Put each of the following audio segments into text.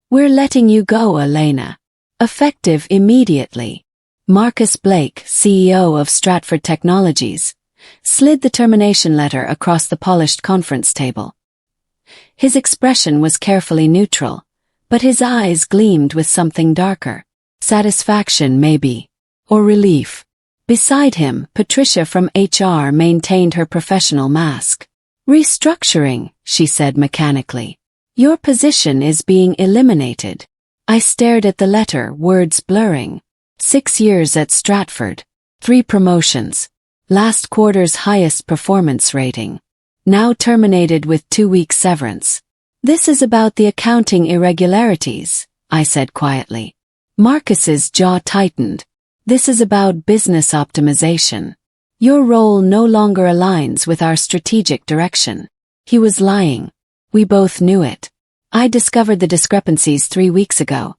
We're letting you go, Elena. Effective immediately. Marcus Blake, CEO of Stratford Technologies, slid the termination letter across the polished conference table. His expression was carefully neutral, but his eyes gleamed with something darker. Satisfaction, maybe. Or relief. Beside him, Patricia from HR maintained her professional mask. Restructuring, she said mechanically. Your position is being eliminated. I stared at the letter, words blurring. 6 years at Stratford. 3 promotions. Last quarter's highest performance rating. Now terminated with 2-week severance. This is about the accounting irregularities, I said quietly. Marcus's jaw tightened. This is about business optimization. Your role no longer aligns with our strategic direction. He was lying. We both knew it. I discovered the discrepancies 3 weeks ago.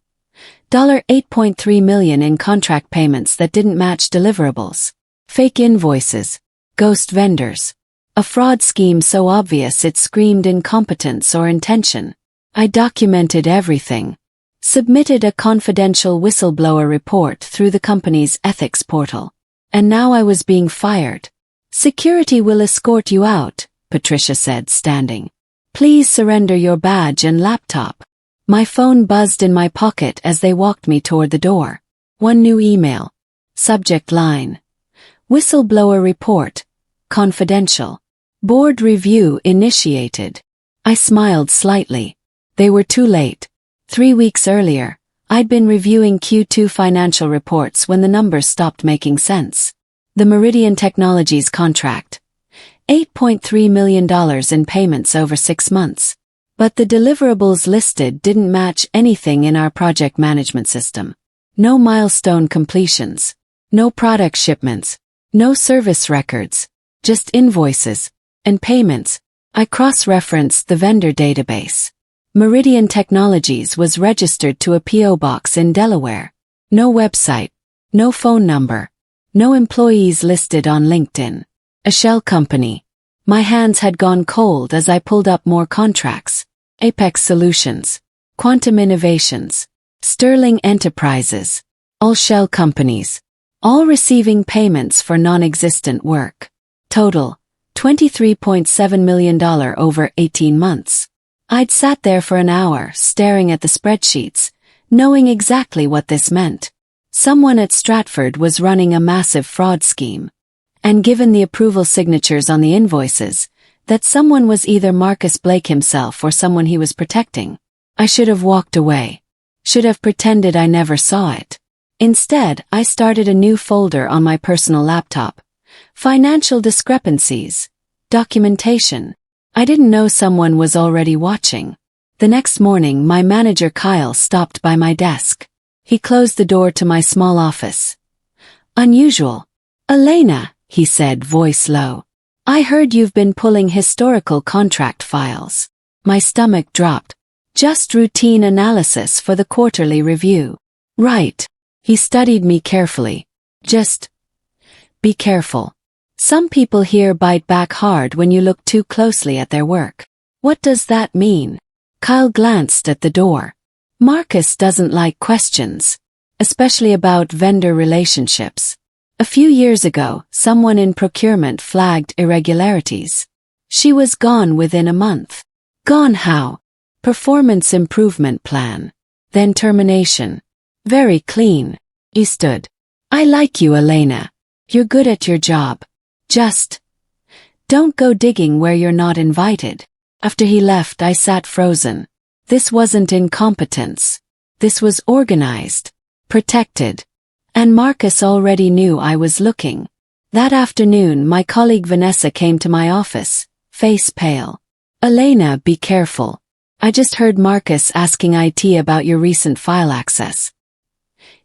$8.3 million in contract payments that didn't match deliverables. Fake invoices. Ghost vendors. A fraud scheme so obvious it screamed incompetence or intention. I documented everything. Submitted a confidential whistleblower report through the company's ethics portal. And now I was being fired. Security will escort you out, Patricia said, standing. Please surrender your badge and laptop. My phone buzzed in my pocket as they walked me toward the door. One new email. Subject line. Whistleblower report. Confidential. Board review initiated. I smiled slightly. They were too late. 3 weeks earlier, I'd been reviewing Q2 financial reports when the numbers stopped making sense. The Meridian Technologies contract. $8.3 million in payments over 6 months. But the deliverables listed didn't match anything in our project management system. No milestone completions. No product shipments. No service records. Just invoices. And payments. I cross-referenced the vendor database. Meridian Technologies was registered to a P.O. box in Delaware. No website. No phone number. No employees listed on LinkedIn. A shell company. My hands had gone cold as I pulled up more contracts. Apex Solutions. Quantum Innovations. Sterling Enterprises. All shell companies. All receiving payments for non-existent work. Total. $23.7 million over 18 months. I'd sat there for an hour staring at the spreadsheets, knowing exactly what this meant. Someone at Stratford was running a massive fraud scheme. And given the approval signatures on the invoices, that someone was either Marcus Blake himself or someone he was protecting. I should have walked away. Should have pretended I never saw it. Instead, I started a new folder on my personal laptop. Financial discrepancies. Documentation. I didn't know someone was already watching. The next morning, my manager Kyle stopped by my desk. He closed the door to my small office. Unusual. Elena, he said, voice low. I heard you've been pulling historical contract files. My stomach dropped. Just routine analysis for the quarterly review. Right. He studied me carefully. Just be careful. Some people here bite back hard when you look too closely at their work. What does that mean? Kyle glanced at the door. Marcus doesn't like questions, especially about vendor relationships. A few years ago, someone in procurement flagged irregularities. She was gone within a month. Gone how? Performance improvement plan. Then termination. Very clean. He stood. I like you, Elena. You're good at your job. Just don't go digging where you're not invited. After he left, I sat frozen. This wasn't incompetence. This was organized. Protected. And Marcus already knew I was looking. That afternoon, my colleague Vanessa came to my office, face pale. Elena, be careful. I just heard Marcus asking IT about your recent file access.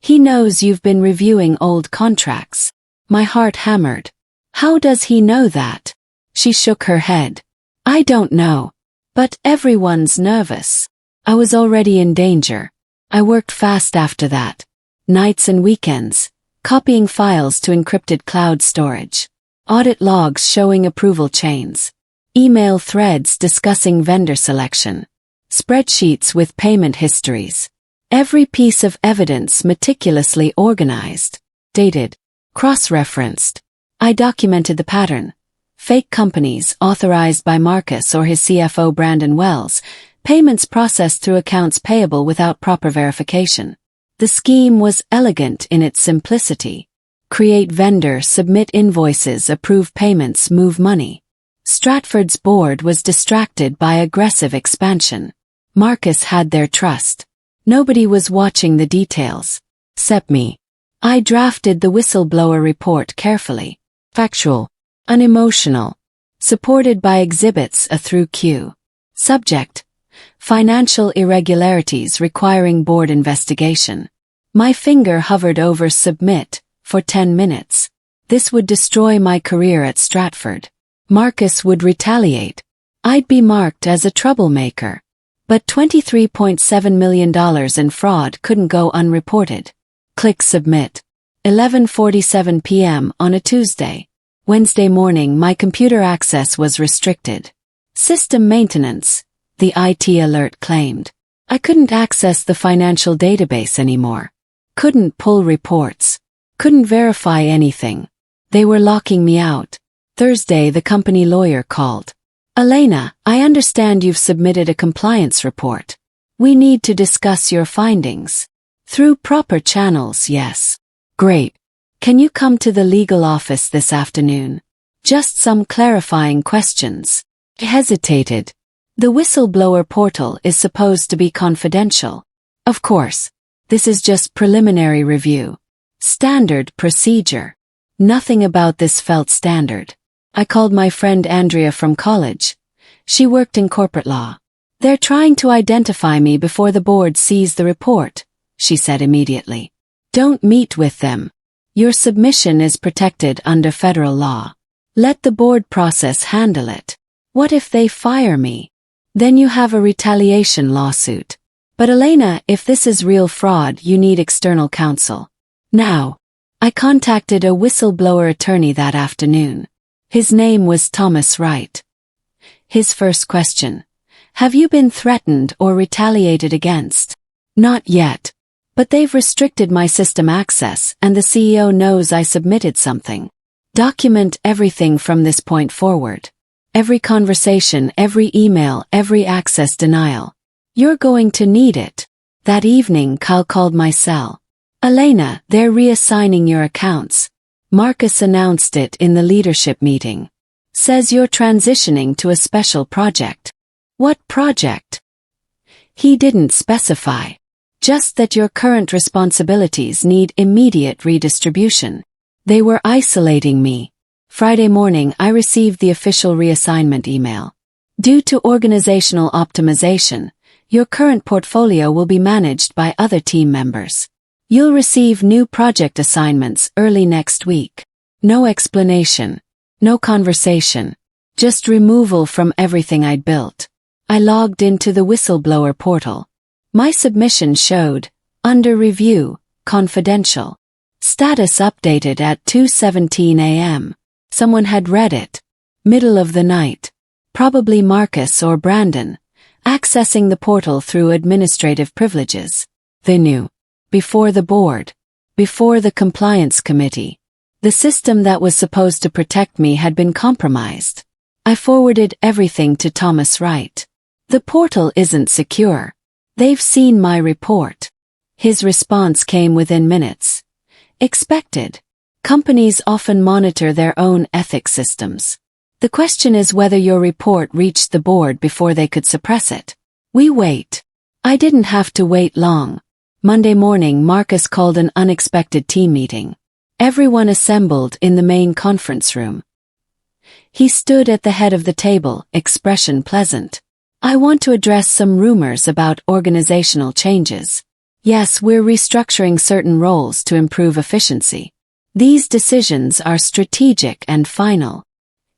He knows you've been reviewing old contracts. My heart hammered. How does he know that? She shook her head. I don't know. But everyone's nervous. I was already in danger. I worked fast after that. Nights and weekends. Copying files to encrypted cloud storage. Audit logs showing approval chains. Email threads discussing vendor selection. spreadsheets with payment histories. Every piece of evidence meticulously organized, dated, cross-referenced. I documented the pattern. Fake companies authorized by Marcus or his CFO Brandon Wells, payments processed through accounts payable without proper verification. The scheme was elegant in its simplicity. Create vendor, submit invoices, approve payments, move money. Stratford's board was distracted by aggressive expansion. Marcus had their trust. Nobody was watching the details. Except me. I drafted the whistleblower report carefully. Factual. Unemotional. Supported by exhibits A through Q. Subject. Financial irregularities requiring board investigation. My finger hovered over submit for 10 minutes. This would destroy my career at Stratford. Marcus would retaliate. I'd be marked as a troublemaker. But $23.7 million in fraud couldn't go unreported. Click submit. 11:47 p.m. on a Tuesday. Wednesday morning my computer access was restricted. System maintenance, the IT alert claimed. I couldn't access the financial database anymore. Couldn't pull reports. Couldn't verify anything. They were locking me out. Thursday the company lawyer called. Elena, I understand you've submitted a compliance report. We need to discuss your findings. Through proper channels, yes. Great. Can you come to the legal office this afternoon? Just some clarifying questions. I hesitated. The whistleblower portal is supposed to be confidential. Of course. This is just preliminary review. Standard procedure. Nothing about this felt standard. I called my friend Andrea from college. She worked in corporate law. They're trying to identify me before the board sees the report, she said immediately. Don't meet with them. Your submission is protected under federal law. Let the board process handle it. What if they fire me? Then you have a retaliation lawsuit. But Elena, if this is real fraud, you need external counsel. Now. I contacted a whistleblower attorney that afternoon. His name was Thomas Wright. His first question. Have you been threatened or retaliated against? Not yet. But they've restricted my system access and the CEO knows I submitted something. Document everything from this point forward. Every conversation, every email, every access denial. You're going to need it. That evening Kyle called my cell. Elena, they're reassigning your accounts. Marcus announced it in the leadership meeting. Says you're transitioning to a special project. What project? He didn't specify. Just that your current responsibilities need immediate redistribution. They were isolating me. Friday morning I received the official reassignment email. Due to organizational optimization, your current portfolio will be managed by other team members. You'll receive new project assignments early next week. No explanation. No conversation. Just removal from everything I'd built. I logged into the whistleblower portal. My submission showed, under review, confidential. Status updated at 2:17 a.m. Someone had read it. Middle of the night. Probably Marcus or Brandon, accessing the portal through administrative privileges. They knew. Before the board. Before the compliance committee. The system that was supposed to protect me had been compromised. I forwarded everything to Thomas Wright. The portal isn't secure. They've seen my report. His response came within minutes. Expected. Companies often monitor their own ethics systems. The question is whether your report reached the board before they could suppress it. We wait. I didn't have to wait long. Monday morning Marcus called an unexpected team meeting. Everyone assembled in the main conference room. He stood at the head of the table, expression pleasant. I want to address some rumors about organizational changes. Yes, we're restructuring certain roles to improve efficiency. These decisions are strategic and final.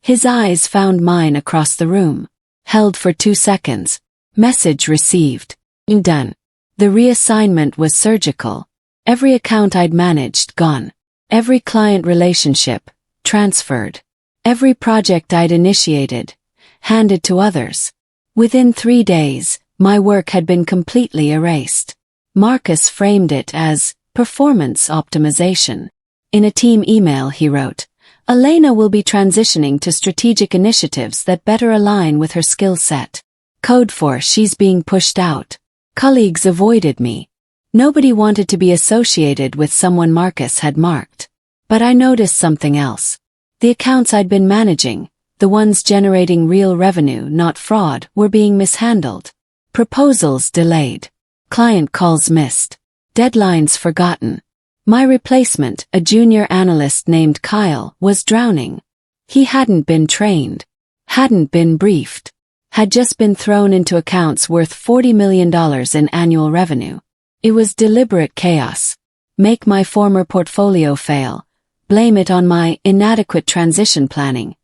His eyes found mine across the room. Held for 2 seconds. Message received. Done. The reassignment was surgical. Every account I'd managed, gone. Every client relationship, transferred. Every project I'd initiated, handed to others. Within 3 days, My work had been completely erased. Marcus framed it as performance optimization. In a team email he wrote, "Elena will be transitioning to strategic initiatives that better align with her skill set." Code for she's being pushed out. Colleagues avoided me. Nobody wanted to be associated with someone Marcus had marked. But I noticed something else. The accounts I'd been managing, the ones generating real revenue, not fraud, were being mishandled. Proposals delayed. Client calls missed. Deadlines forgotten. My replacement, a junior analyst named Kyle, was drowning. He hadn't been trained. Hadn't been briefed. Had just been thrown into accounts worth $40 million in annual revenue. It was deliberate chaos. Make my former portfolio fail. Blame it on my inadequate transition planning.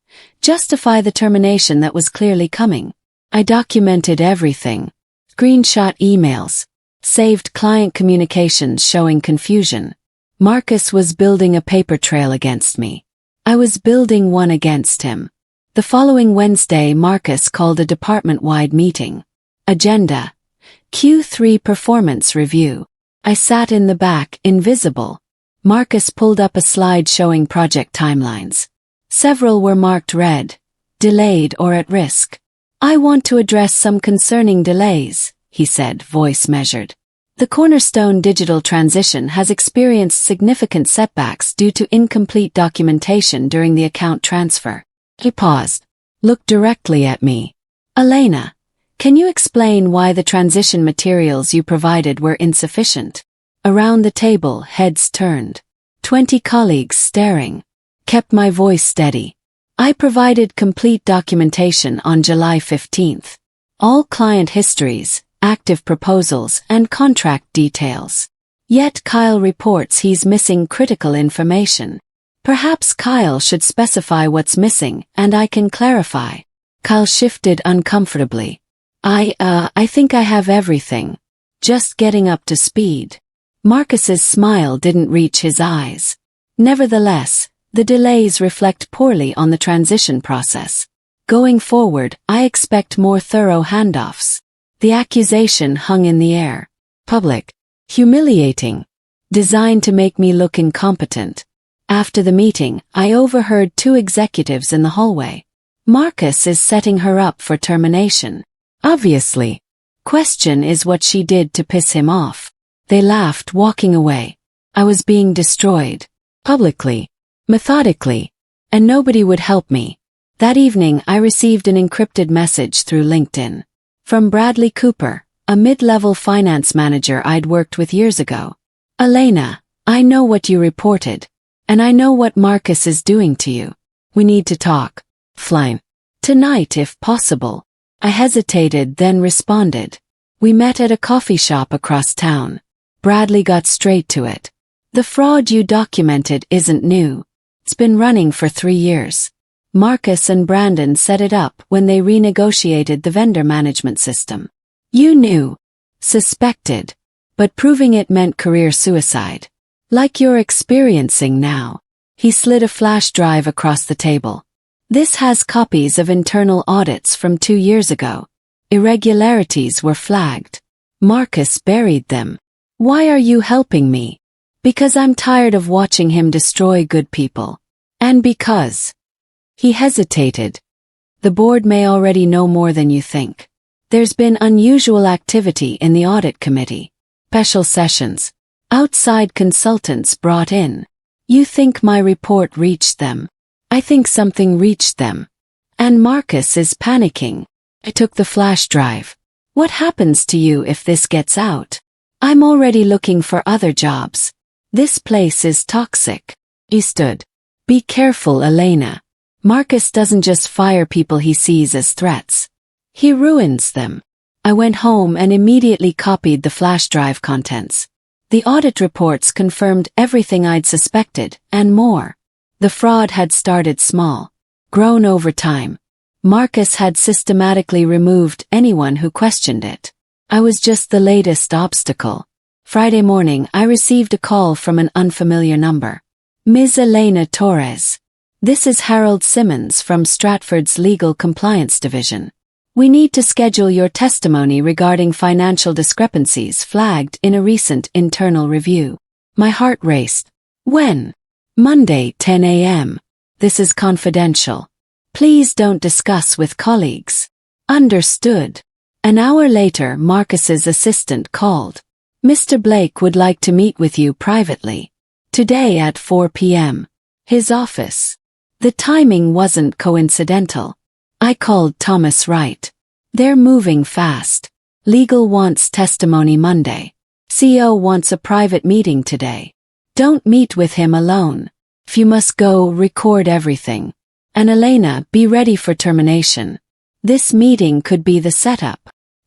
Justify the termination that was clearly coming. I documented everything. Screenshot emails. Saved client communications showing confusion. Marcus was building a paper trail against me. I was building one against him. The following Wednesday, Marcus called a department-wide meeting. Agenda: Q3 performance review. I sat in the back, invisible. Marcus pulled up a slide showing project timelines. Several were marked red, delayed or at risk. "I want to address some concerning delays," he said, voice measured. "The Cornerstone digital transition has experienced significant setbacks due to incomplete documentation during the account transfer." He paused, looked directly at me. "Elena, can you explain why the transition materials you provided were insufficient?" Around the table, heads turned. 20 colleagues staring. Kept my voice steady. "I provided complete documentation on July 15th. All client histories, active proposals, and contract details. Yet Kyle reports he's missing critical information. Perhaps Kyle should specify what's missing, and I can clarify." Kyle shifted uncomfortably. I think I have everything. Just getting up to speed." Marcus's smile didn't reach his eyes. "Nevertheless, the delays reflect poorly on the transition process. Going forward, I expect more thorough handoffs." The accusation hung in the air. Public. Humiliating. Designed to make me look incompetent. After the meeting, I overheard two executives in the hallway. "Marcus is setting her up for termination. Obviously. Question is what she did to piss him off." They laughed, walking away. I was being destroyed. Publicly. Methodically. And nobody would help me. That evening I received an encrypted message through LinkedIn. From Bradley Cooper, a mid-level finance manager I'd worked with years ago. "Elena, I know what you reported. And I know what Marcus is doing to you. We need to talk. Fine. Tonight if possible." I hesitated, then responded. "We met at a coffee shop across town." Bradley got straight to it. "The fraud you documented isn't new. It's been running for 3 years. Marcus and Brandon set it up when they renegotiated the vendor management system. You knew. Suspected. But proving it meant career suicide. Like you're experiencing now." He slid a flash drive across the table. "This has copies of internal audits from 2 years ago. Irregularities were flagged. Marcus buried them. Why are you helping me?" "Because I'm tired of watching him destroy good people. And because..." He hesitated. "The board may already know more than you think. There's been unusual activity in the audit committee. Special sessions. Outside consultants brought in. You think my report reached them? I think something reached them. And Marcus is panicking." I took the flash drive. "What happens to you if this gets out? I'm already looking for other jobs. This place is toxic." He stood. "Be careful, Elena. Marcus doesn't just fire people he sees as threats. He ruins them." I went home and immediately copied the flash drive contents. The audit reports confirmed everything I'd suspected, and more. The fraud had started small, grown over time. Marcus had systematically removed anyone who questioned it. I was just the latest obstacle. Friday morning I received a call from an unfamiliar number. "Ms. Elena Torres. This is Harold Simmons from Stratford's Legal Compliance Division." We need to schedule your testimony regarding financial discrepancies flagged in a recent internal review. My heart raced. When? Monday, 10 a.m. This is confidential. Please don't discuss with colleagues. Understood. An hour later, Marcus's assistant called. Mr. Blake would like to meet with you privately. Today at 4 p.m. His office. The timing wasn't coincidental. I called Thomas Wright. They're moving fast. Legal wants testimony Monday. CEO wants a private meeting today. Don't meet with him alone. If you must go, record everything. And Elena, be ready for termination. This meeting could be the setup.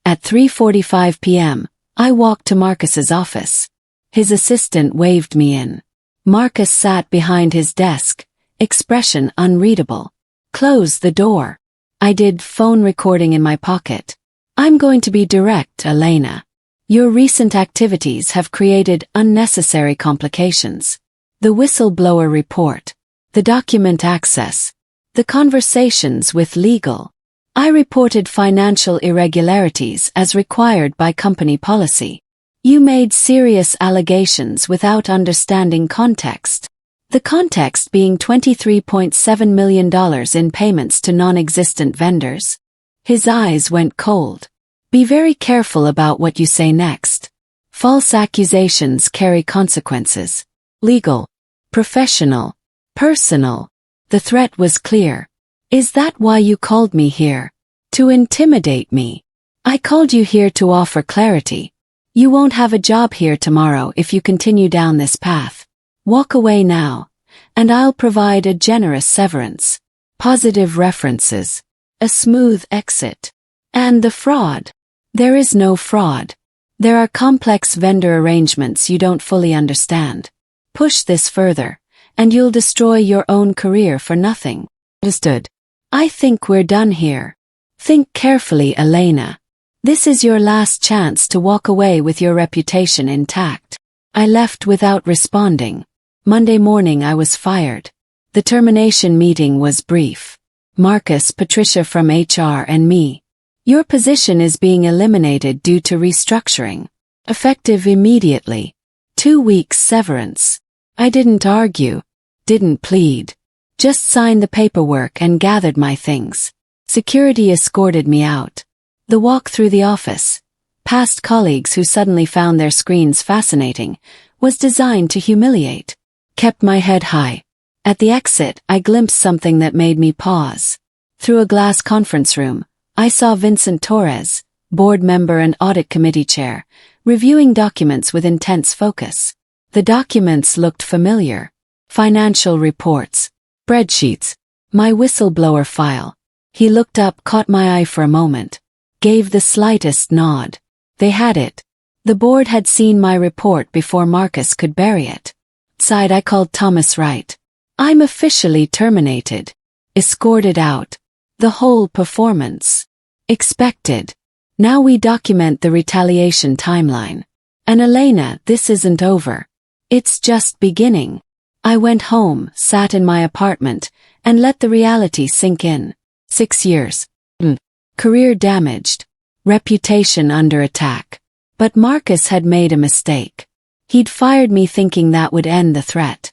At 3:45 p.m., I walked to Marcus's office. His assistant waved me in. Marcus sat behind his desk, expression unreadable. Close the door. I did, phone recording in my pocket. I'm going to be direct, Elena. Your recent activities have created unnecessary complications. The whistleblower report. The document access. The conversations with legal. I reported financial irregularities as required by company policy. You made serious allegations without understanding context. The context being $23.7 million in payments to non-existent vendors. His eyes went cold. Be very careful about what you say next. False accusations carry consequences. Legal. Professional. Personal. The threat was clear. Is that why you called me here? To intimidate me? I called you here to offer clarity. You won't have a job here tomorrow if you continue down this path. Walk away now, and I'll provide a generous severance. Positive references. A smooth exit. And the fraud. There is no fraud. There are complex vendor arrangements you don't fully understand. Push this further, and you'll destroy your own career for nothing. Understood. I think we're done here. Think carefully, Elena. This is your last chance to walk away with your reputation intact. I left without responding. Monday morning I was fired. The termination meeting was brief. Marcus, Patricia from HR and me. Your position is being eliminated due to restructuring. Effective immediately. 2 weeks severance. I didn't argue. Didn't plead. Just signed the paperwork and gathered my things. Security escorted me out. The walk through the office, past colleagues who suddenly found their screens fascinating, was designed to humiliate. Kept my head high. At the exit, I glimpsed something that made me pause. Through a glass conference room, I saw Vincent Torres, board member and audit committee chair, reviewing documents with intense focus. The documents looked familiar. Financial reports. Spreadsheets. My whistleblower file. He looked up, caught my eye for a moment. Gave the slightest nod. They had it. The board had seen my report before Marcus could bury it. Outside, I called Thomas Wright. I'm officially terminated. Escorted out. The whole performance. Expected. Now we document the retaliation timeline. And Elena, this isn't over. It's just beginning. I went home, sat in my apartment, and let the reality sink in. 6 years. Career damaged. Reputation under attack. But Marcus had made a mistake. He'd fired me thinking that would end the threat.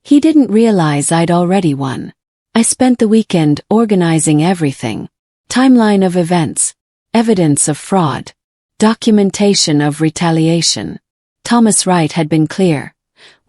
He didn't realize I'd already won. I spent the weekend organizing everything. Timeline of events. Evidence of fraud. Documentation of retaliation. Thomas Wright had been clear.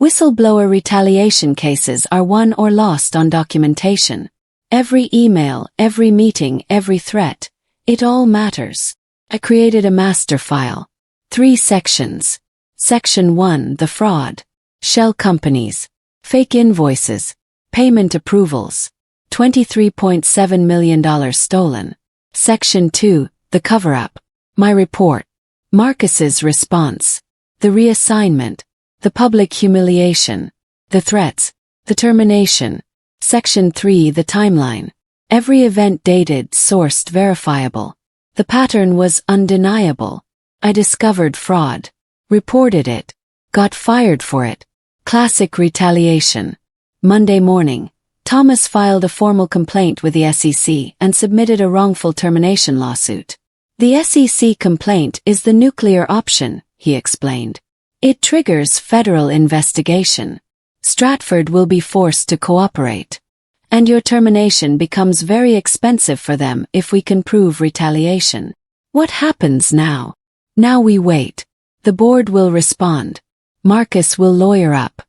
Whistleblower retaliation cases are won or lost on documentation. Every email, every meeting, every threat. It all matters. I created a master file. 3 sections. Section 1, the fraud. Shell companies. Fake invoices. Payment approvals. $23.7 million stolen. Section 2, the cover-up. My report. Marcus's response. The reassignment. The public humiliation. The threats. The termination. Section 3, the timeline. Every event dated, sourced, verifiable. The pattern was undeniable. I discovered fraud. Reported it. Got fired for it. Classic retaliation. Monday morning. Thomas filed a formal complaint with the SEC and submitted a wrongful termination lawsuit. The SEC complaint is the nuclear option, he explained. It triggers federal investigation. Stratford will be forced to cooperate. And your termination becomes very expensive for them if we can prove retaliation. What happens now? Now we wait. The board will respond. Marcus will lawyer up.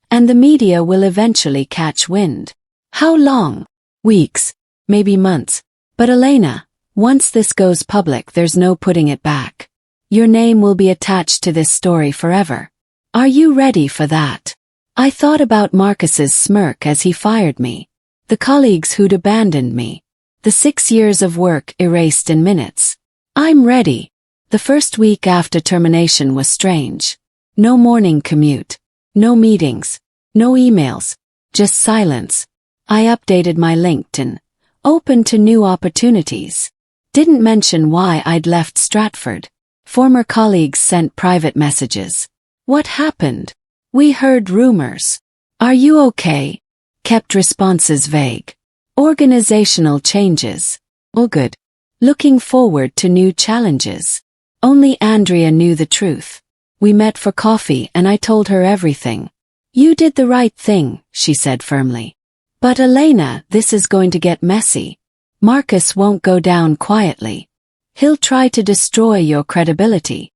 And the media will eventually catch wind. How long? Weeks, maybe months. But Elena, once this goes public, there's no putting it back. Your name will be attached to this story forever. Are you ready for that? I thought about Marcus's smirk as he fired me. The colleagues who'd abandoned me. The 6 years of work erased in minutes. I'm ready. The first week after termination was strange. No morning commute. No meetings. No emails. Just silence. I updated my LinkedIn. Open to new opportunities. Didn't mention why I'd left Stratford. Former colleagues sent private messages. What happened? We heard rumors. Are you okay? Kept responses vague. Organizational changes. All good. Looking forward to new challenges. Only Andrea knew the truth. We met for coffee and I told her everything. You did the right thing, she said firmly. But Elena, this is going to get messy. Marcus won't go down quietly. He'll try to destroy your credibility.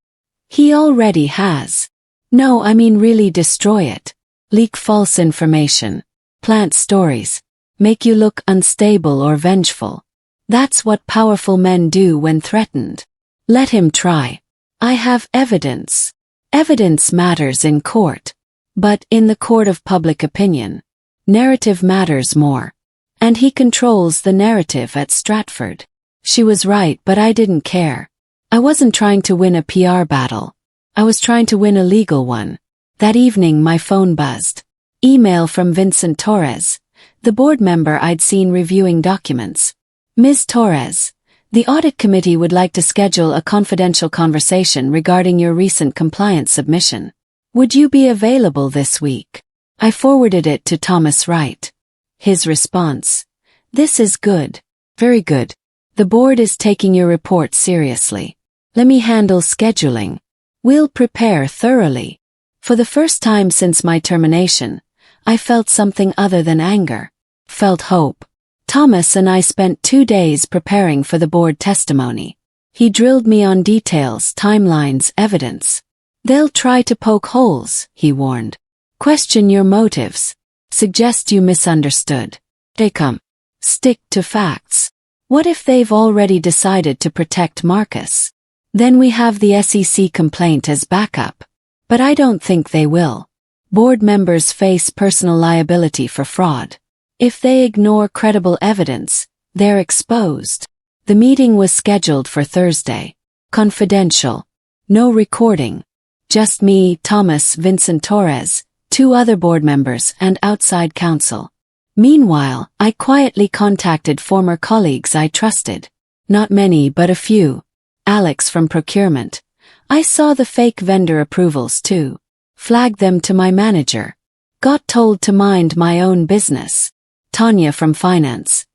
He already has. No, I mean really destroy it. Leak false information. Plant stories. Make you look unstable or vengeful. That's what powerful men do when threatened. Let him try. I have evidence. Evidence matters in court. But in the court of public opinion, narrative matters more. And he controls the narrative at Stratford. She was right, but I didn't care. I wasn't trying to win a PR battle. I was trying to win a legal one. That evening my phone buzzed. Email from Vincent Torres, the board member I'd seen reviewing documents. Ms. Torres, the audit committee would like to schedule a confidential conversation regarding your recent compliance submission. Would you be available this week? I forwarded it to Thomas Wright. His response: this is good. Very good. The board is taking your report seriously. Let me handle scheduling. We'll prepare thoroughly. For the first time since my termination, I felt something other than anger. Felt hope. Thomas and I spent 2 days preparing for the board testimony. He drilled me on details, timelines, evidence. They'll try to poke holes, he warned. Question your motives. Suggest you misunderstood. They come. Stick to facts. What if they've already decided to protect Marcus? Then we have the SEC complaint as backup. But I don't think they will. Board members face personal liability for fraud. If they ignore credible evidence, they're exposed. The meeting was scheduled for Thursday. Confidential. No recording. Just me, Thomas, Vincent Torres, 2 other board members and outside counsel. Meanwhile, I quietly contacted former colleagues I trusted. Not many, but a few. Alex from procurement. I saw the fake vendor approvals too. Flagged them to my manager. Got told to mind my own business. Tanya from finance.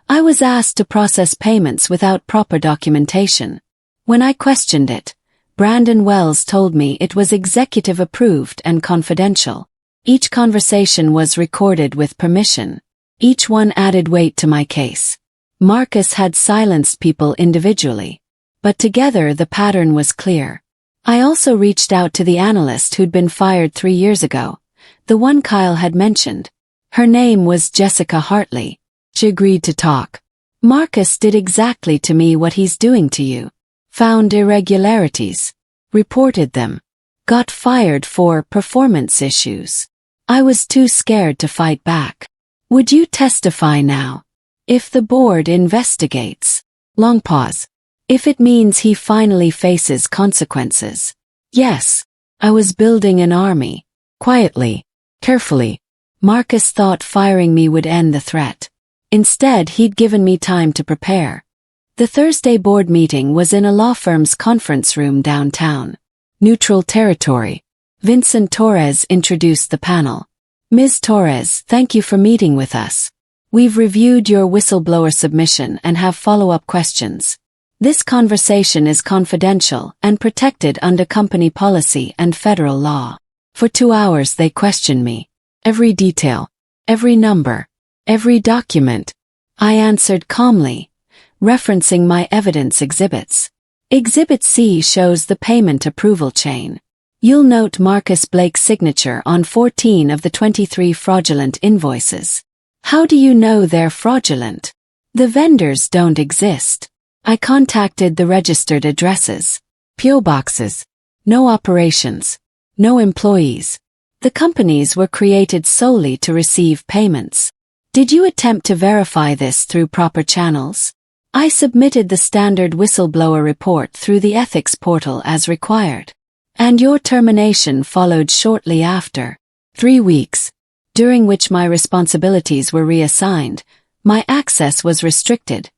I was asked to process payments without proper documentation. When I questioned it, Brandon Wells told me it was executive approved and confidential. Each conversation was recorded with permission. Each one added weight to my case. Marcus had silenced people individually. But together the pattern was clear. I also reached out to the analyst who'd been fired 3 years ago, the one Kyle had mentioned. Her name was Jessica Hartley. She agreed to talk. Marcus did exactly to me what he's doing to you. Found irregularities. Reported them. Got fired for performance issues. I was too scared to fight back. Would you testify now? If the board investigates. Long pause. If it means he finally faces consequences. Yes. I was building an army. Quietly. Carefully. Marcus thought firing me would end the threat. Instead, he'd given me time to prepare. The Thursday board meeting was in a law firm's conference room downtown. Neutral territory. Vincent Torres introduced the panel. Ms. Torres, thank you for meeting with us. We've reviewed your whistleblower submission and have follow-up questions. This conversation is confidential and protected under company policy and federal law. For 2 hours they questioned me. Every detail, every number, every document. I answered calmly, referencing my evidence exhibits. Exhibit C shows the payment approval chain. You'll note Marcus Blake's signature on 14 of the 23 fraudulent invoices. How do you know they're fraudulent? The vendors don't exist. I contacted the registered addresses. PO boxes. No operations. No employees. The companies were created solely to receive payments. Did you attempt to verify this through proper channels? I submitted the standard whistleblower report through the ethics portal as required. And your termination followed shortly after. 3 weeks, during which my responsibilities were reassigned, my access was restricted,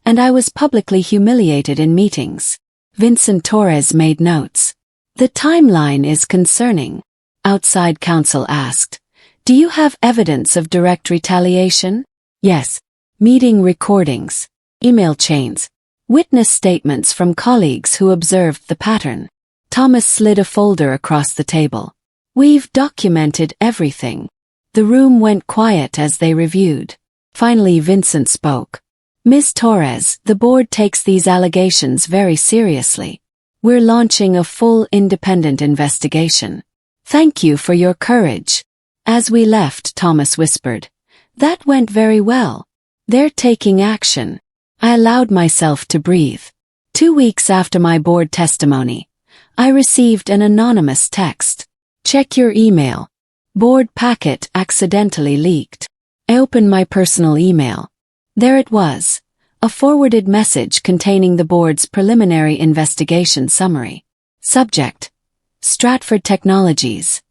and I was publicly humiliated in meetings. Vincent Torres made notes. The timeline is concerning. Outside counsel asked, do you have evidence of direct retaliation? Yes. Meeting recordings, email chains, witness statements from colleagues who observed the pattern. Thomas slid a folder across the table. We've documented everything. The room went quiet as they reviewed. Finally Vincent spoke. Ms. Torres, the board takes these allegations very seriously. We're launching a full independent investigation. Thank you for your courage. As we left, Thomas whispered. That went very well. They're taking action. I allowed myself to breathe. 2 weeks after my board testimony, I received an anonymous text. Check your email. Board packet accidentally leaked. I opened my personal email. There it was, a forwarded message containing the board's preliminary investigation summary. Subject: Stratford Technologies.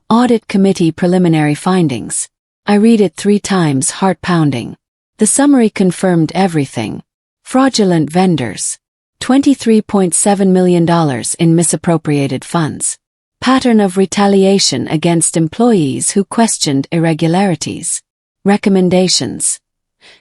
Audit Committee preliminary findings. I read it 3 times, heart pounding. The summary confirmed everything. Fraudulent vendors. $23.7 million in misappropriated funds. Pattern of retaliation against employees who questioned irregularities. Recommendations.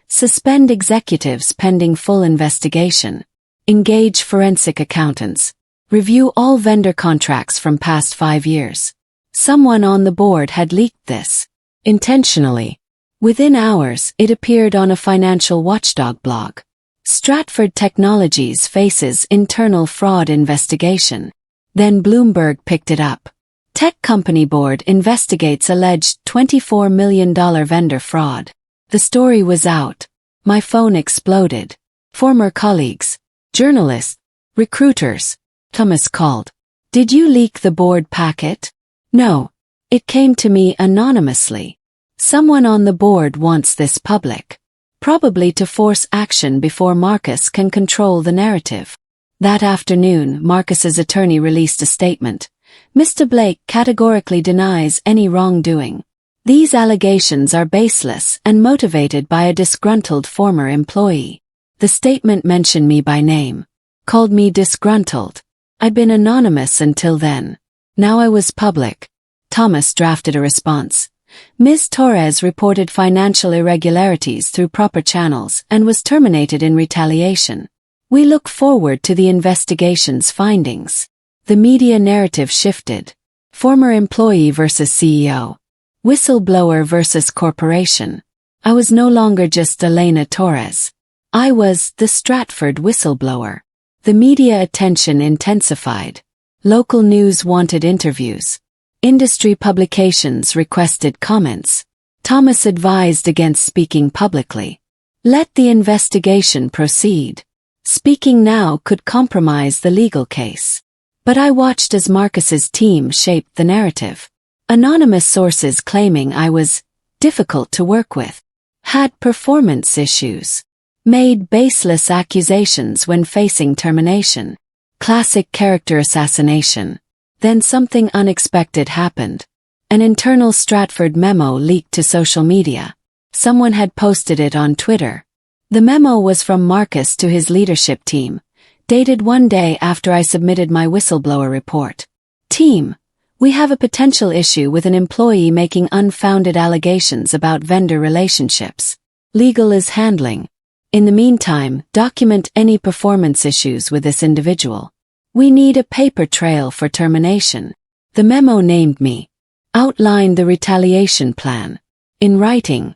Suspend executives pending full investigation. Engage forensic accountants. Review all vendor contracts from past 5 years. Someone on the board had leaked this. Intentionally. Within hours, it appeared on a financial watchdog blog. Stratford Technologies faces internal fraud investigation. Then Bloomberg picked it up. Tech company board investigates alleged $24 million vendor fraud. The story was out. My phone exploded. Former colleagues, journalists, recruiters. Thomas called. Did you leak the board packet? No. It came to me anonymously. Someone on the board wants this public. Probably to force action before Marcus can control the narrative. That afternoon, Marcus's attorney released a statement. Mr. Blake categorically denies any wrongdoing. These allegations are baseless and motivated by a disgruntled former employee. The statement mentioned me by name. Called me disgruntled. I'd been anonymous until then. Now I was public. Thomas drafted a response. Ms. Torres reported financial irregularities through proper channels and was terminated in retaliation. We look forward to the investigation's findings. The media narrative shifted. Former employee versus CEO. Whistleblower versus corporation. I was no longer just Elena Torres. I was the Stratford whistleblower. The media attention intensified. Local news wanted interviews. Industry publications requested comments. Thomas advised against speaking publicly. Let the investigation proceed. Speaking now could compromise the legal case. But I watched as Marcus's team shaped the narrative. Anonymous sources claiming I was difficult to work with, had performance issues, made baseless accusations when facing termination. Classic character assassination. Then something unexpected happened. An internal Stratford memo leaked to social media. Someone had posted it on Twitter. The memo was from Marcus to his leadership team, dated 1 day after I submitted my whistleblower report. Team, we have a potential issue with an employee making unfounded allegations about vendor relationships. Legal is handling. In the meantime, document any performance issues with this individual. We need a paper trail for termination. The memo named me. Outlined the retaliation plan. In writing.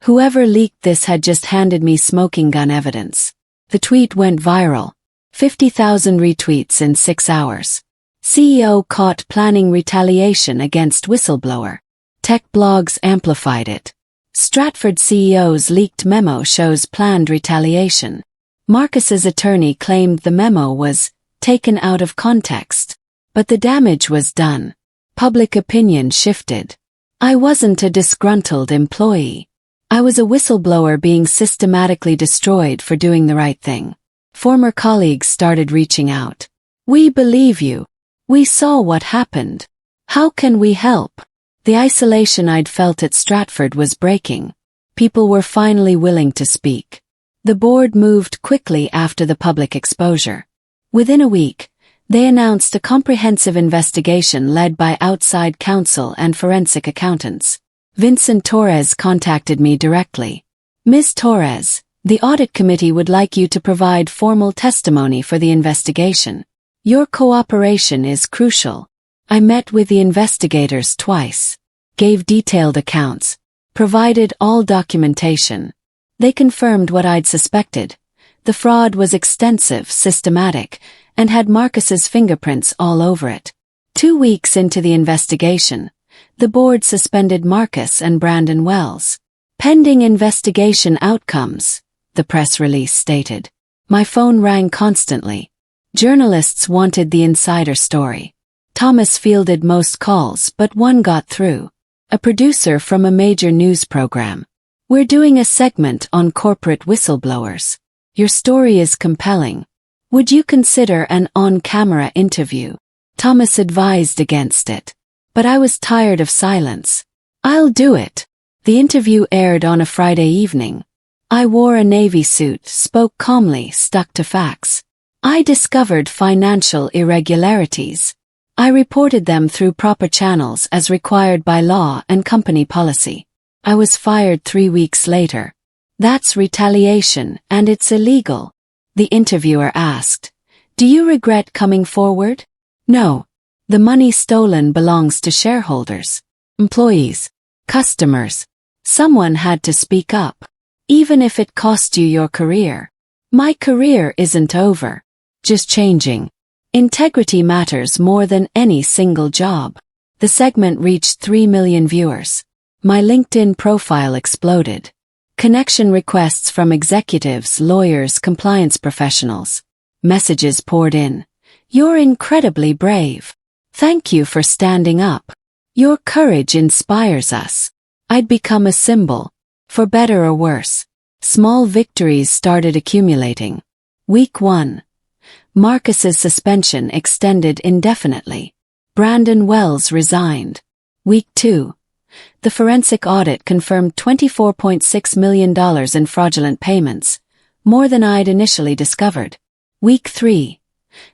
Whoever leaked this had just handed me smoking gun evidence. The tweet went viral. 50,000 retweets in 6 hours. CEO caught planning retaliation against whistleblower. Tech blogs amplified it. Stratford CEO's leaked memo shows planned retaliation. Marcus's attorney claimed the memo was taken out of context. But the damage was done. Public opinion shifted. I wasn't a disgruntled employee. I was a whistleblower being systematically destroyed for doing the right thing. Former colleagues started reaching out. We believe you. We saw what happened. How can we help? The isolation I'd felt at Stratford was breaking. People were finally willing to speak. The board moved quickly after the public exposure. Within a week, they announced a comprehensive investigation led by outside counsel and forensic accountants. Vincent Torres contacted me directly. Ms. Torres, the audit committee would like you to provide formal testimony for the investigation. Your cooperation is crucial. I met with the investigators twice, gave detailed accounts, provided all documentation. They confirmed what I'd suspected. The fraud was extensive, systematic, and had Marcus's fingerprints all over it. 2 weeks into the investigation, the board suspended Marcus and Brandon Wells. Pending investigation outcomes, the press release stated. My phone rang constantly. Journalists wanted the insider story. Thomas fielded most calls, but one got through. A producer from a major news program. We're doing a segment on corporate whistleblowers. Your story is compelling. Would you consider an on-camera interview? Thomas advised against it. But I was tired of silence. I'll do it. The interview aired on a Friday evening. I wore a navy suit, spoke calmly, stuck to facts. I discovered financial irregularities. I reported them through proper channels as required by law and company policy. I was fired 3 weeks later. That's retaliation, and it's illegal. The interviewer asked, do you regret coming forward? No. The money stolen belongs to shareholders, employees, customers. Someone had to speak up. Even if it cost you your career. My career isn't over. Just changing. Integrity matters more than any single job. The segment reached 3 million viewers. My LinkedIn profile exploded. Connection requests from executives, lawyers, compliance professionals. Messages poured in. You're incredibly brave. Thank you for standing up. Your courage inspires us. I'd become a symbol. For better or worse. Small victories started accumulating. Week 1. Marcus's suspension extended indefinitely. Brandon Wells resigned. Week 2. The forensic audit confirmed $24.6 million in fraudulent payments, more than I'd initially discovered. Week 3.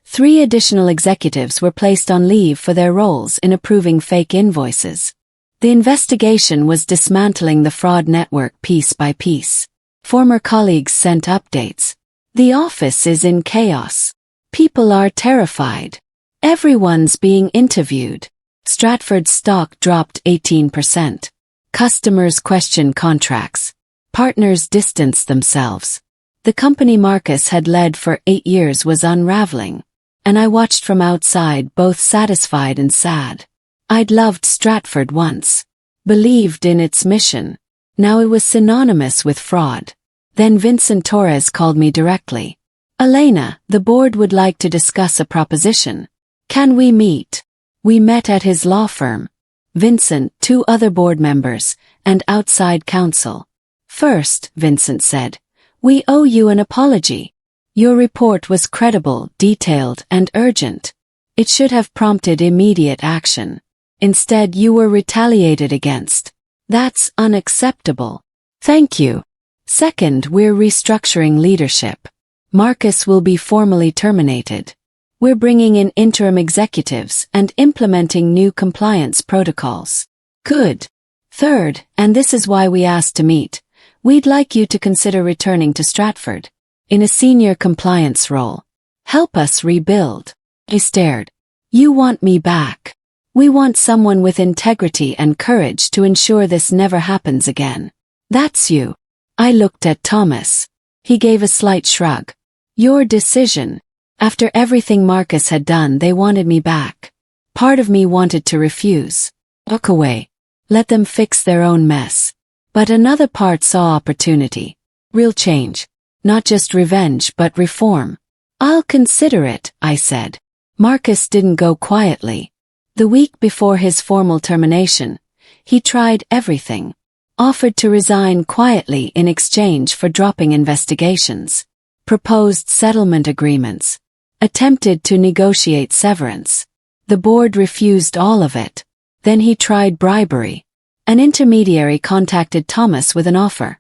3 additional executives were placed on leave for their roles in approving fake invoices. The investigation was dismantling the fraud network piece by piece. Former colleagues sent updates. The office is in chaos. People are terrified. Everyone's being interviewed. Stratford's stock dropped 18%. Customers question contracts. Partners distance themselves. The company Marcus had led for 8 years was unraveling. And I watched from outside, both satisfied and sad. I'd loved Stratford once. Believed in its mission. Now it was synonymous with fraud. Then Vincent Torres called me directly. Elena, the board would like to discuss a proposition. Can we meet? We met at his law firm. Vincent, 2 other board members, and outside counsel. First, Vincent said, we owe you an apology. Your report was credible, detailed, and urgent. It should have prompted immediate action. Instead, you were retaliated against. That's unacceptable. Thank you. Second, we're restructuring leadership. Marcus will be formally terminated. We're bringing in interim executives and implementing new compliance protocols. Good. Third, and this is why we asked to meet, We'd like you to consider returning to Stratford in a senior compliance role. Help us rebuild. I stared. You want me back? We want someone with integrity and courage to ensure this never happens again. That's you. I looked at Thomas. He gave a slight shrug. Your decision. After everything Marcus had done, they wanted me back. Part of me wanted to refuse. Walk away. Let them fix their own mess. But another part saw opportunity. Real change. Not just revenge but reform. I'll consider it, I said. Marcus didn't go quietly. The week before his formal termination, he tried everything. Offered to resign quietly in exchange for dropping investigations. Proposed settlement agreements. Attempted to negotiate severance. The board refused all of it. Then he tried bribery. An intermediary contacted Thomas with an offer.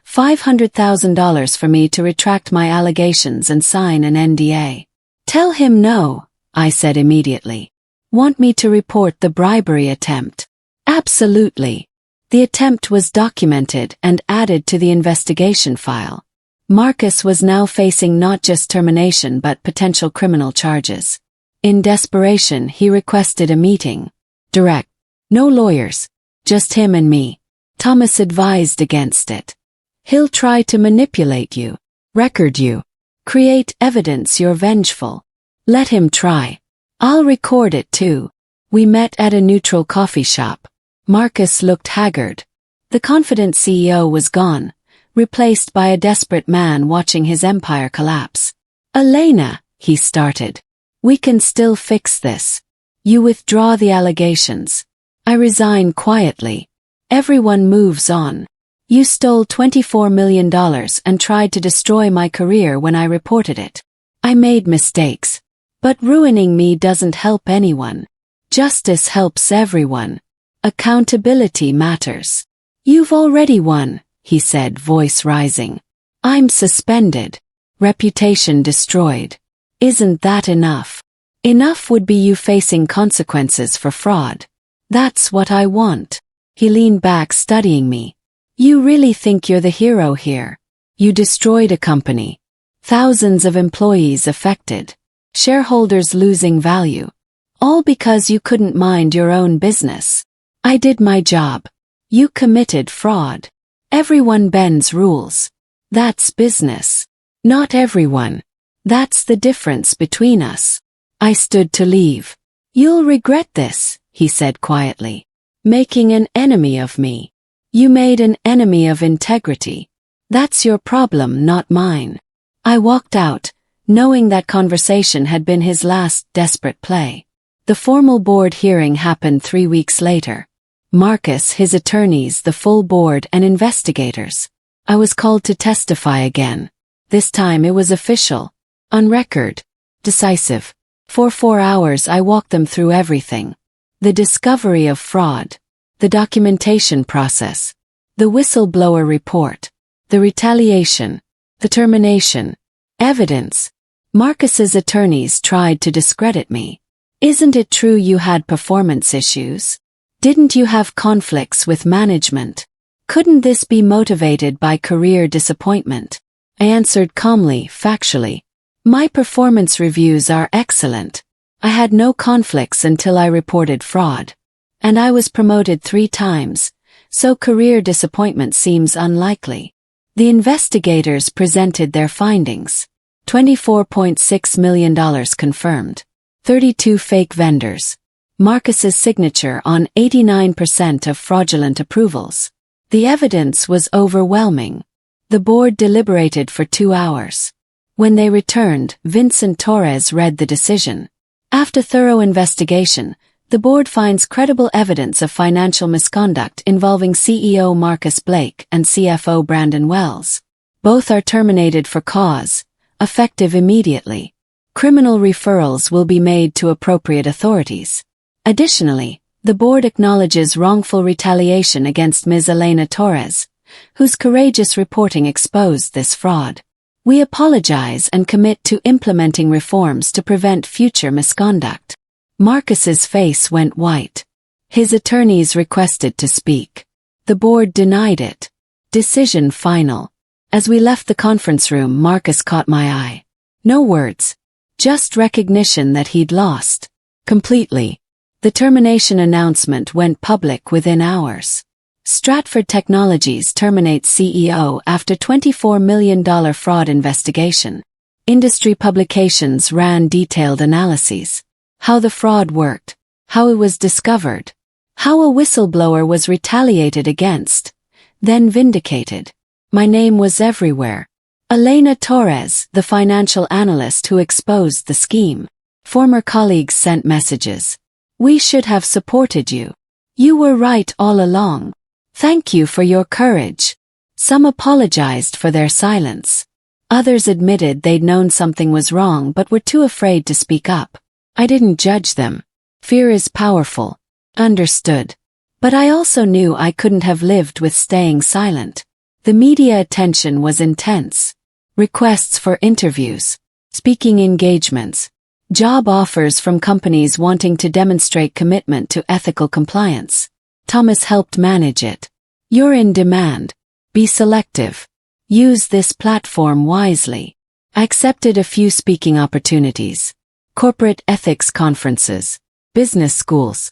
$500,000 for me to retract my allegations and sign an NDA. Tell him no, I said immediately. Want me to report the bribery attempt? Absolutely. The attempt was documented and added to the investigation file. Marcus was now facing not just termination but potential criminal charges. In desperation, he requested a meeting. Direct. No lawyers. Just him and me. Thomas advised against it. He'll try to manipulate you. Record you. Create evidence you're vengeful. Let him try. I'll record it too. We met at a neutral coffee shop. Marcus looked haggard. The confident CEO was gone, replaced by a desperate man watching his empire collapse. Elena, he started. We can still fix this. You withdraw the allegations. I resign quietly. Everyone moves on. You stole $24 million and tried to destroy my career when I reported it. I made mistakes. But ruining me doesn't help anyone. Justice helps everyone. Accountability matters. You've already won, he said, voice rising. I'm suspended. Reputation destroyed. Isn't that enough? Enough would be you facing consequences for fraud. That's what I want. He leaned back, studying me. You really think you're the hero here? You destroyed a company. Thousands of employees affected. Shareholders losing value. All because you couldn't mind your own business. I did my job. You committed fraud. Everyone bends rules. That's business. Not everyone. That's the difference between us. I stood to leave. You'll regret this, he said quietly. Making an enemy of me. You made an enemy of integrity. That's your problem, not mine. I walked out, knowing that conversation had been his last desperate play. The formal board hearing happened 3 weeks later. Marcus, his attorneys, the full board, and investigators. I was called to testify again. This time it was official. On record. Decisive. For 4 hours I walked them through everything. The discovery of fraud. The documentation process. The whistleblower report. The retaliation. The termination. Evidence. Marcus's attorneys tried to discredit me. Isn't it true you had performance issues? Didn't you have conflicts with management? Couldn't this be motivated by career disappointment? I answered calmly, factually. My performance reviews are excellent. I had no conflicts until I reported fraud. And I was promoted 3 times, so career disappointment seems unlikely. The investigators presented their findings. $24.6 million confirmed. 32 fake vendors. Marcus's signature on 89% of fraudulent approvals. The evidence was overwhelming. The board deliberated for 2 hours. When they returned, Vincent Torres read the decision. After thorough investigation, the board finds credible evidence of financial misconduct involving CEO Marcus Blake and CFO Brandon Wells. Both are terminated for cause, effective immediately. Criminal referrals will be made to appropriate authorities. Additionally, the board acknowledges wrongful retaliation against Ms. Elena Torres, whose courageous reporting exposed this fraud. We apologize and commit to implementing reforms to prevent future misconduct. Marcus's face went white. His attorneys requested to speak. The board denied it. Decision final. As we left the conference room, Marcus caught my eye. No words. Just recognition that he'd lost. Completely. The termination announcement went public within hours. Stratford Technologies terminates CEO after $24 million fraud investigation. Industry publications ran detailed analyses. How the fraud worked. How it was discovered. How a whistleblower was retaliated against. Then vindicated. My name was everywhere. Elena Torres, the financial analyst who exposed the scheme. Former colleagues sent messages. We should have supported you. You were right all along. Thank you for your courage. Some apologized for their silence. Others admitted they'd known something was wrong but were too afraid to speak up. I didn't judge them. Fear is powerful. Understood. But I also knew I couldn't have lived with staying silent. The media attention was intense. Requests for interviews. Speaking engagements. Job offers from companies wanting to demonstrate commitment to ethical compliance. Thomas helped manage it. You're in demand. Be selective. Use this platform wisely. I accepted a few speaking opportunities. Corporate ethics conferences. Business schools.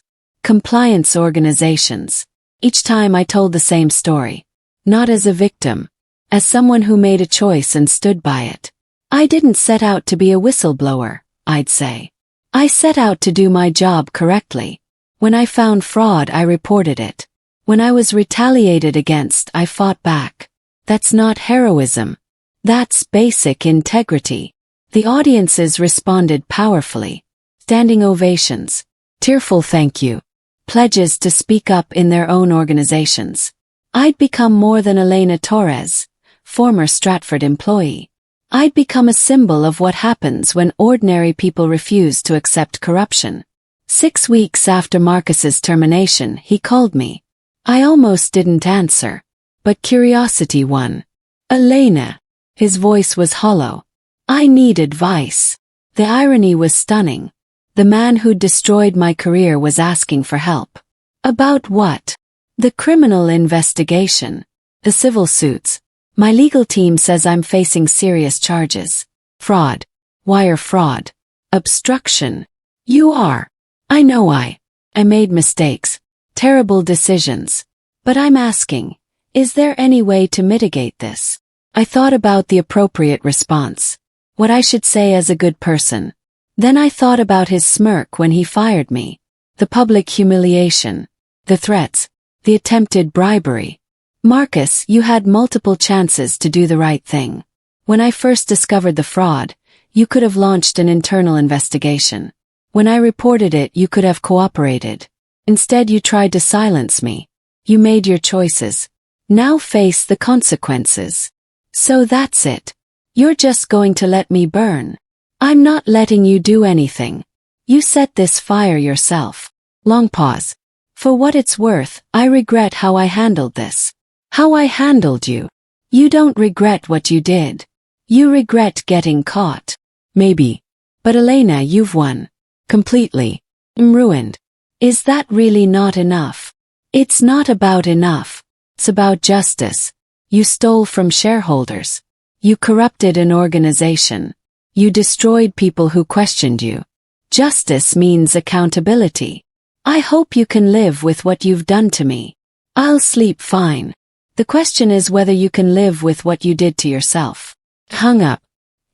Compliance organizations. Each time I told the same story. Not as a victim. As someone who made a choice and stood by it. I didn't set out to be a whistleblower, I'd say. I set out to do my job correctly. When I found fraud, I reported it. When I was retaliated against, I fought back. That's not heroism. That's basic integrity. The audiences responded powerfully. Standing ovations. Tearful thank you. Pledges to speak up in their own organizations. I'd become more than Elena Torres, former Stratford employee. I'd become a symbol of what happens when ordinary people refuse to accept corruption. 6 weeks after Marcus's termination, he called me. I almost didn't answer. But curiosity won. Elena. His voice was hollow. I need advice. The irony was stunning. The man who'd destroyed my career was asking for help. About what? The criminal investigation. The civil suits. My legal team says I'm facing serious charges. Fraud. Wire fraud. Obstruction. You are. I know I made mistakes. Terrible decisions. But I'm asking, is there any way to mitigate this? I thought about the appropriate response. What I should say as a good person. Then I thought about his smirk when he fired me. The public humiliation. The threats. The attempted bribery. Marcus, you had multiple chances to do the right thing. When I first discovered the fraud, you could have launched an internal investigation. When I reported it, you could have cooperated. Instead, you tried to silence me. You made your choices. Now face the consequences. So that's it. You're just going to let me burn. I'm not letting you do anything. You set this fire yourself. Long pause. For what it's worth, I regret how I handled this. How I handled you. You don't regret what you did. You regret getting caught. Maybe. But Elena, you've won. Completely. I'm ruined. Is that really not enough? It's not about enough. It's about justice. You stole from shareholders. You corrupted an organization. You destroyed people who questioned you. Justice means accountability. I hope you can live with what you've done to me. I'll sleep fine. The question is whether you can live with what you did to yourself. Hung up.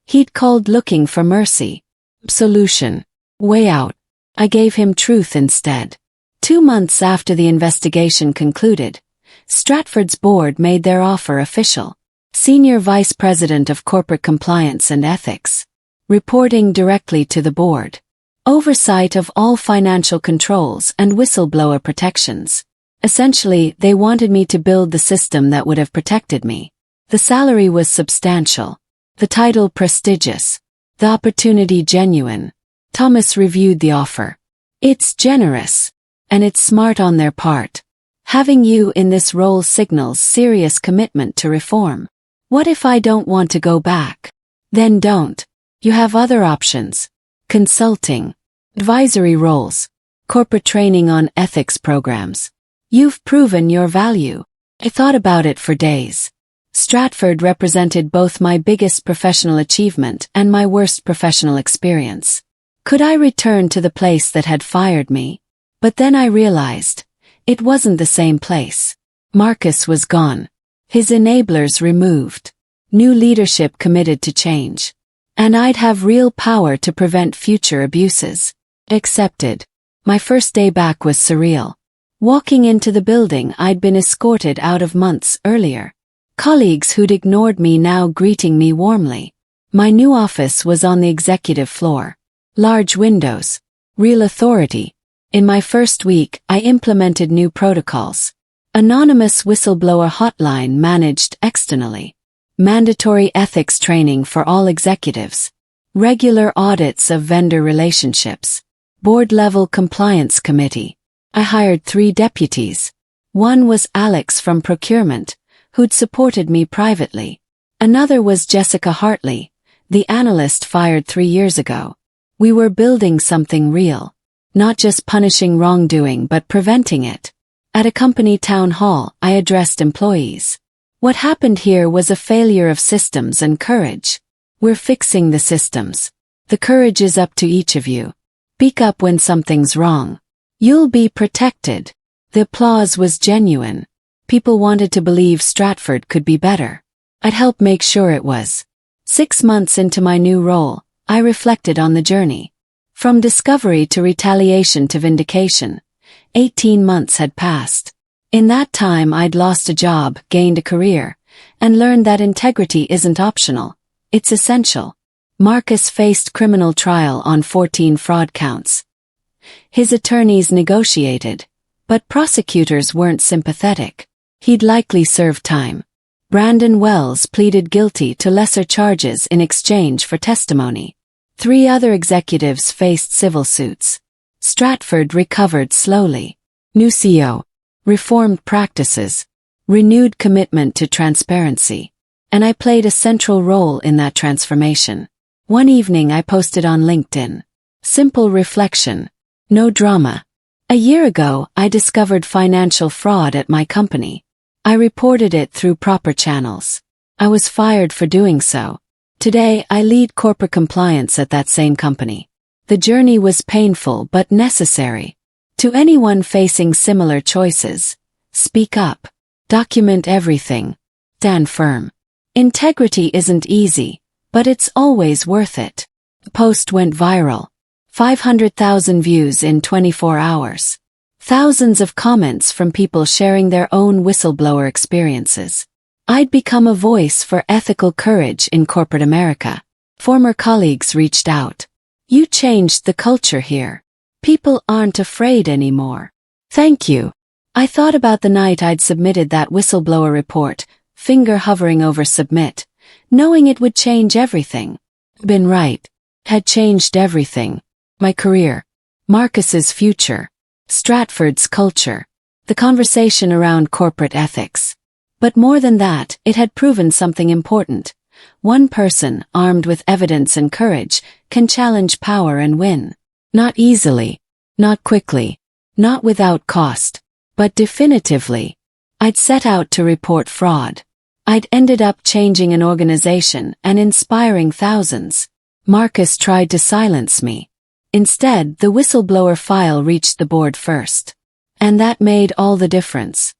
He'd called looking for mercy. Solution. Way out. I gave him truth instead. 2 months after the investigation concluded, Stratford's board made their offer official. Senior Vice President of Corporate Compliance and Ethics. Reporting directly to the board. Oversight of all financial controls and whistleblower protections. Essentially, they wanted me to build the system that would have protected me. The salary was substantial. The title prestigious. The opportunity genuine. Thomas reviewed the offer. It's generous. And it's smart on their part. Having you in this role signals serious commitment to reform. What if I don't want to go back? Then don't. You have other options. Consulting. Advisory roles. Corporate training on ethics programs. You've proven your value. I thought about it for days. Stratford represented both my biggest professional achievement and my worst professional experience. Could I return to the place that had fired me? But then I realized, it wasn't the same place. Marcus was gone. His enablers removed. New leadership committed to change. And I'd have real power to prevent future abuses. Accepted. My first day back was surreal. Walking into the building I'd been escorted out of months earlier. Colleagues who'd ignored me now greeting me warmly. My new office was on the executive floor. Large windows. Real authority. In my first week, I implemented new protocols. Anonymous whistleblower hotline managed externally. Mandatory ethics training for all executives. Regular audits of vendor relationships. Board-level compliance committee. I hired 3 deputies. One was Alex from procurement, who'd supported me privately. Another was Jessica Hartley, the analyst fired 3 years ago. We were building something real. Not just punishing wrongdoing but preventing it. At a company town hall, I addressed employees. What happened here was a failure of systems and courage. We're fixing the systems. The courage is up to each of you. Speak up when something's wrong. You'll be protected. The applause was genuine. People wanted to believe Stratford could be better. I'd help make sure it was. 6 months into my new role, I reflected on the journey. From discovery to retaliation to vindication, 18 months had passed. In that time I'd lost a job, gained a career, and learned that integrity isn't optional, it's essential. Marcus faced criminal trial on 14 fraud counts. His attorneys negotiated, but prosecutors weren't sympathetic. He'd likely serve time. Brandon Wells pleaded guilty to lesser charges in exchange for testimony. 3 other executives faced civil suits. Stratford recovered slowly. New CEO. Reformed practices. Renewed commitment to transparency. And I played a central role in that transformation. One evening I posted on LinkedIn. Simple reflection. No drama. A year ago, I discovered financial fraud at my company. I reported it through proper channels. I was fired for doing so. Today, I lead corporate compliance at that same company. The journey was painful but necessary. To anyone facing similar choices, speak up. Document everything. Stand firm. Integrity isn't easy, but it's always worth it. The post went viral. 500,000 views in 24 hours. Thousands of comments from people sharing their own whistleblower experiences. I'd become a voice for ethical courage in corporate America. Former colleagues reached out. You changed the culture here. People aren't afraid anymore. Thank you. I thought about the night I'd submitted that whistleblower report, finger hovering over submit, knowing it would change everything. Been right. Had changed everything. My career. Marcus's future. Stratford's culture. The conversation around corporate ethics. But more than that, it had proven something important. One person, armed with evidence and courage, can challenge power and win. Not easily. Not quickly. Not without cost. But definitively. I'd set out to report fraud. I'd ended up changing an organization and inspiring thousands. Marcus tried to silence me. Instead, the whistleblower file reached the board first. And that made all the difference.